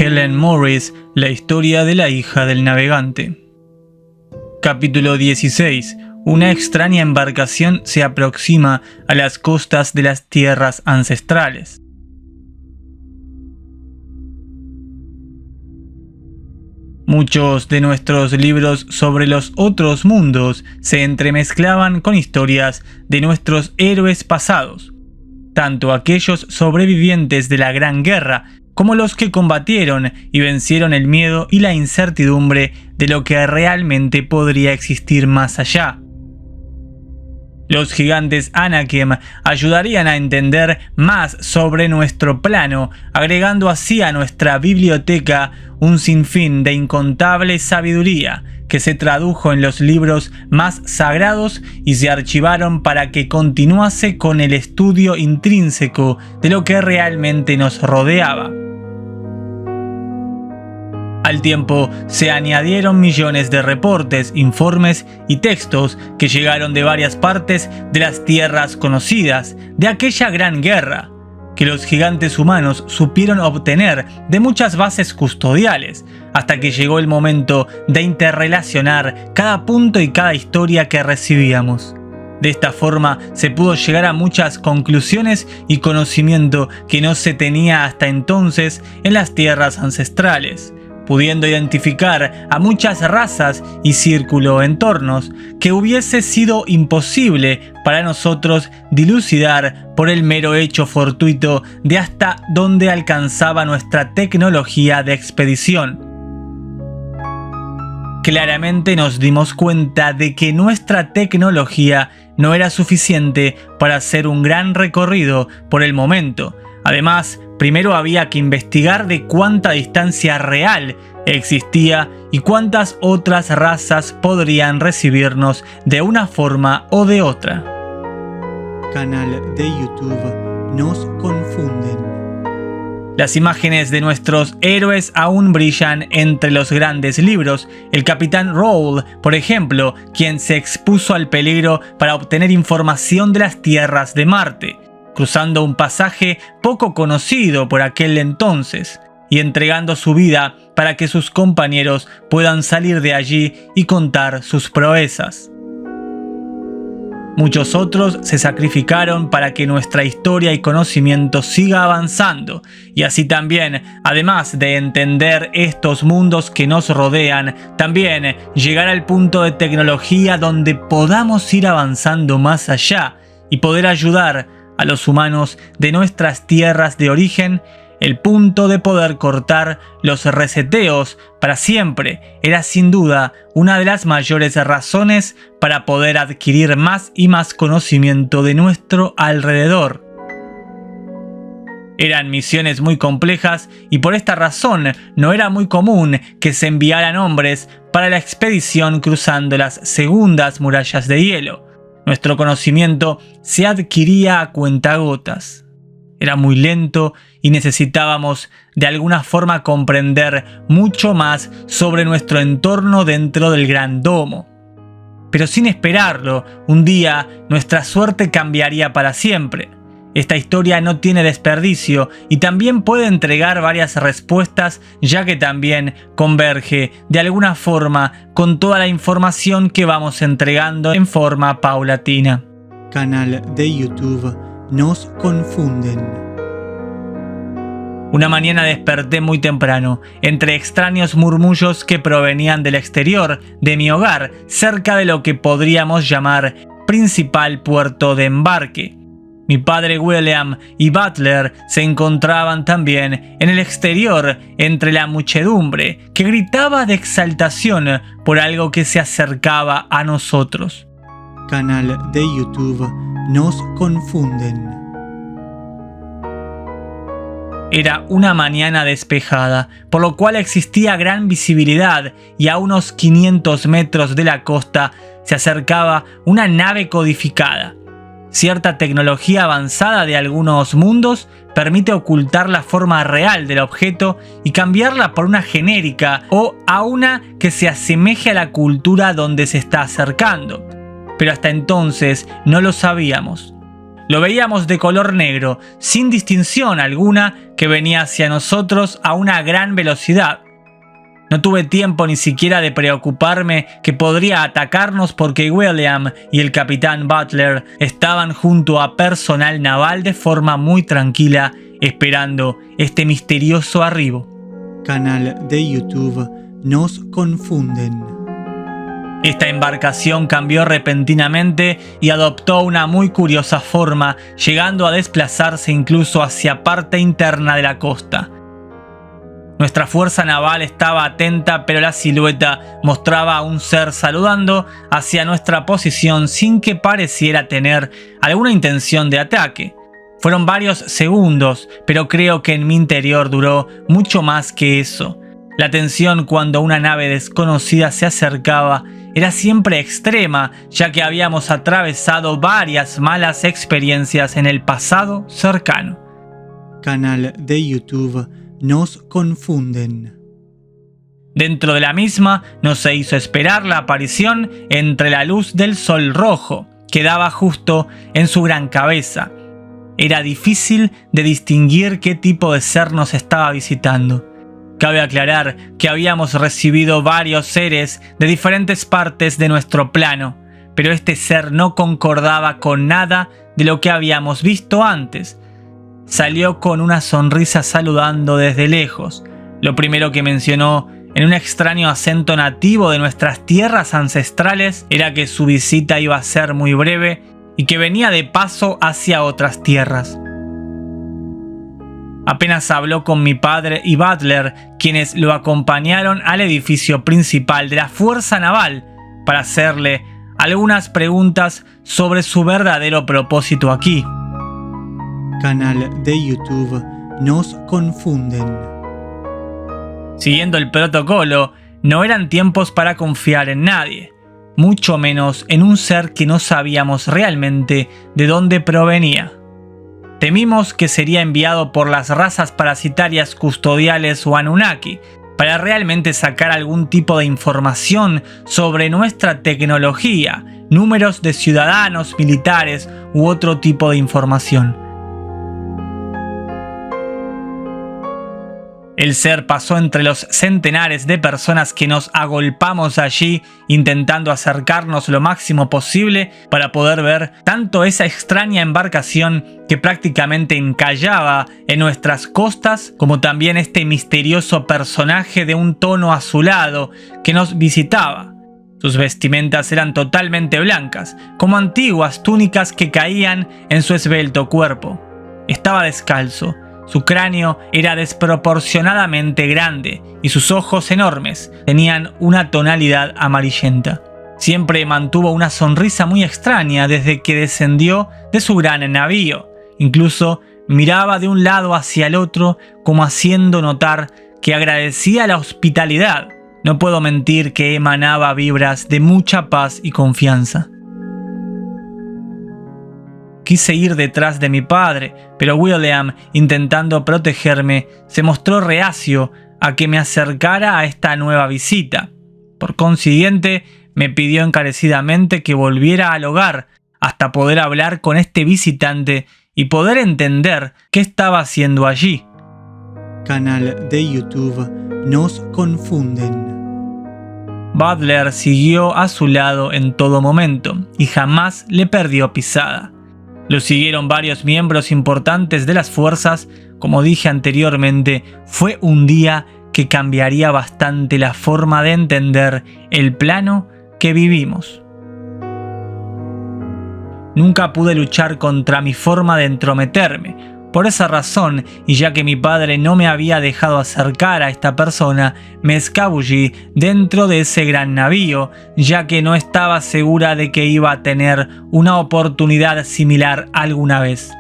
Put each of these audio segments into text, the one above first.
Helen Morris, la historia de la hija del navegante. Capítulo 16. Una extraña embarcación se aproxima a las costas de las tierras ancestrales. Muchos de nuestros libros sobre los otros mundos se entremezclaban con historias de nuestros héroes pasados, tanto aquellos sobrevivientes de la Gran Guerra como los que combatieron y vencieron el miedo y la incertidumbre de lo que realmente podría existir más allá. Los gigantes Anakim ayudarían a entender más sobre nuestro plano, agregando así a nuestra biblioteca un sinfín de incontable sabiduría que se tradujo en los libros más sagrados y se archivaron para que continuase con el estudio intrínseco de lo que realmente nos rodeaba. Al tiempo se añadieron millones de reportes, informes y textos que llegaron de varias partes de las tierras conocidas de aquella gran guerra, que los gigantes humanos supieron obtener de muchas bases custodiales, hasta que llegó el momento de interrelacionar cada punto y cada historia que recibíamos. De esta forma se pudo llegar a muchas conclusiones y conocimiento que no se tenía hasta entonces en las tierras ancestrales, pudiendo identificar a muchas razas y círculo-entornos que hubiese sido imposible para nosotros dilucidar por el mero hecho fortuito de hasta dónde alcanzaba nuestra tecnología de expedición. Claramente nos dimos cuenta de que nuestra tecnología no era suficiente para hacer un gran recorrido por el momento. Además, primero había que investigar de cuánta distancia real existía y cuántas otras razas podrían recibirnos de una forma o de otra. Canal de YouTube Nos Confunden. Las imágenes de nuestros héroes aún brillan entre los grandes libros. El capitán Raoul, por ejemplo, quien se expuso al peligro para obtener información de las tierras de Marte, cruzando un pasaje poco conocido por aquel entonces y entregando su vida para que sus compañeros puedan salir de allí y contar sus proezas. Muchos otros se sacrificaron para que nuestra historia y conocimiento siga avanzando, y así también, además de entender estos mundos que nos rodean, también llegar al punto de tecnología donde podamos ir avanzando más allá y poder ayudar a los humanos de nuestras tierras de origen. El punto de poder cortar los reseteos para siempre era sin duda una de las mayores razones para poder adquirir más y más conocimiento de nuestro alrededor. Eran misiones muy complejas y por esta razón no era muy común que se enviaran hombres para la expedición cruzando las segundas murallas de hielo. Nuestro conocimiento se adquiría a cuentagotas. Era muy lento y necesitábamos de alguna forma comprender mucho más sobre nuestro entorno dentro del gran domo. Pero sin esperarlo, un día nuestra suerte cambiaría para siempre. Esta historia no tiene desperdicio y también puede entregar varias respuestas, ya que también converge de alguna forma con toda la información que vamos entregando en forma paulatina. Canal de YouTube Nos Confunden. Una mañana desperté muy temprano, entre extraños murmullos que provenían del exterior de mi hogar, cerca de lo que podríamos llamar principal puerto de embarque. Mi padre William y Butler se encontraban también en el exterior entre la muchedumbre que gritaba de exaltación por algo que se acercaba a nosotros. Canal de YouTube Nos Confunden. Era una mañana despejada, por lo cual existía gran visibilidad y a unos 500 metros de la costa se acercaba una nave codificada. Cierta tecnología avanzada de algunos mundos permite ocultar la forma real del objeto y cambiarla por una genérica o a una que se asemeje a la cultura donde se está acercando. Pero hasta entonces no lo sabíamos. Lo veíamos de color negro, sin distinción alguna, que venía hacia nosotros a una gran velocidad. No tuve tiempo ni siquiera de preocuparme que podría atacarnos porque William y el capitán Butler estaban junto a personal naval de forma muy tranquila, esperando este misterioso arribo. Canal de YouTube Nos Confunden. Esta embarcación cambió repentinamente y adoptó una muy curiosa forma, llegando a desplazarse incluso hacia parte interna de la costa. Nuestra fuerza naval estaba atenta, pero la silueta mostraba a un ser saludando hacia nuestra posición sin que pareciera tener alguna intención de ataque. Fueron varios segundos, pero creo que en mi interior duró mucho más que eso. La tensión cuando una nave desconocida se acercaba era siempre extrema, ya que habíamos atravesado varias malas experiencias en el pasado cercano. Canal de YouTube Nos Confunden. Dentro de la misma no se hizo esperar la aparición entre la luz del sol rojo, que daba justo en su gran cabeza. Era difícil de distinguir qué tipo de ser nos estaba visitando. Cabe aclarar que habíamos recibido varios seres de diferentes partes de nuestro plano, pero este ser no concordaba con nada de lo que habíamos visto antes. Salió con una sonrisa saludando desde lejos. Lo primero que mencionó, en un extraño acento nativo de nuestras tierras ancestrales, era que su visita iba a ser muy breve y que venía de paso hacia otras tierras. Apenas habló con mi padre y Butler, quienes lo acompañaron al edificio principal de la Fuerza Naval para hacerle algunas preguntas sobre su verdadero propósito aquí. Canal de YouTube Nos Confunden. Siguiendo el protocolo, no eran tiempos para confiar en nadie, mucho menos en un ser que no sabíamos realmente de dónde provenía. Temimos que sería enviado por las razas parasitarias custodiales o Anunnaki para realmente sacar algún tipo de información sobre nuestra tecnología, números de ciudadanos, militares u otro tipo de información. El ser pasó entre los centenares de personas que nos agolpamos allí, intentando acercarnos lo máximo posible para poder ver tanto esa extraña embarcación que prácticamente encallaba en nuestras costas, como también este misterioso personaje de un tono azulado que nos visitaba. Sus vestimentas eran totalmente blancas, como antiguas túnicas que caían en su esbelto cuerpo. Estaba descalzo. Su cráneo era desproporcionadamente grande y sus ojos enormes tenían una tonalidad amarillenta. Siempre mantuvo una sonrisa muy extraña desde que descendió de su gran navío. Incluso miraba de un lado hacia el otro como haciendo notar que agradecía la hospitalidad. No puedo mentir que emanaba vibras de mucha paz y confianza. Quise ir detrás de mi padre, pero William, intentando protegerme, se mostró reacio a que me acercara a esta nueva visita. Por consiguiente, me pidió encarecidamente que volviera al hogar hasta poder hablar con este visitante y poder entender qué estaba haciendo allí. Canal de YouTube Nos Confunden. Butler siguió a su lado en todo momento y jamás le perdió pisada. Lo siguieron varios miembros importantes de las fuerzas. Como dije anteriormente, fue un día que cambiaría bastante la forma de entender el plano que vivimos. Nunca pude luchar contra mi forma de entrometerme. Por esa razón, y ya que mi padre no me había dejado acercar a esta persona, me escabullí dentro de ese gran navío, ya que no estaba segura de que iba a tener una oportunidad similar alguna vez.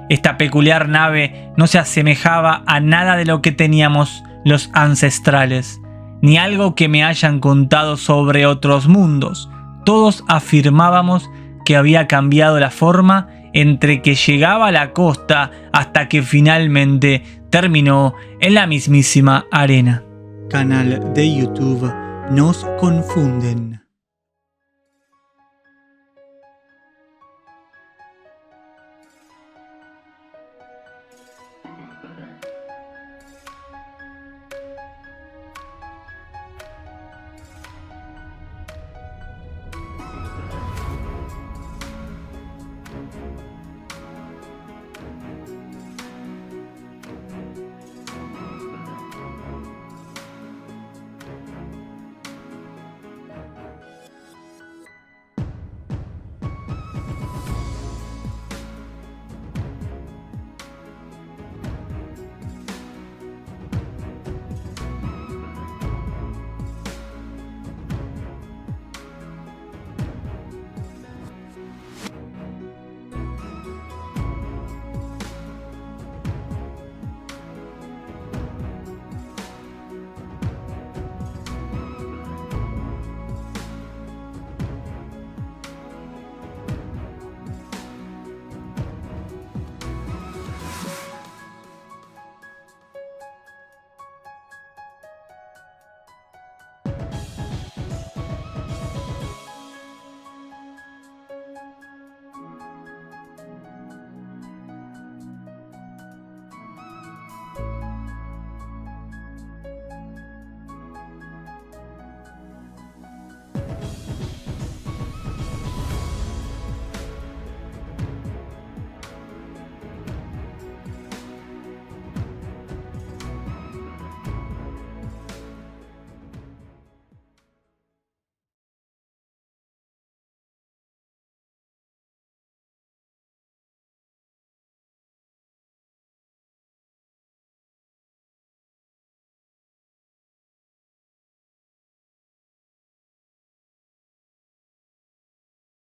Esta peculiar nave no se asemejaba a nada de lo que teníamos los ancestrales, ni algo que me hayan contado sobre otros mundos. Todos afirmábamos que había cambiado la forma entre que llegaba a la costa hasta que finalmente terminó en la mismísima arena. Canal de YouTube Nos Confunden.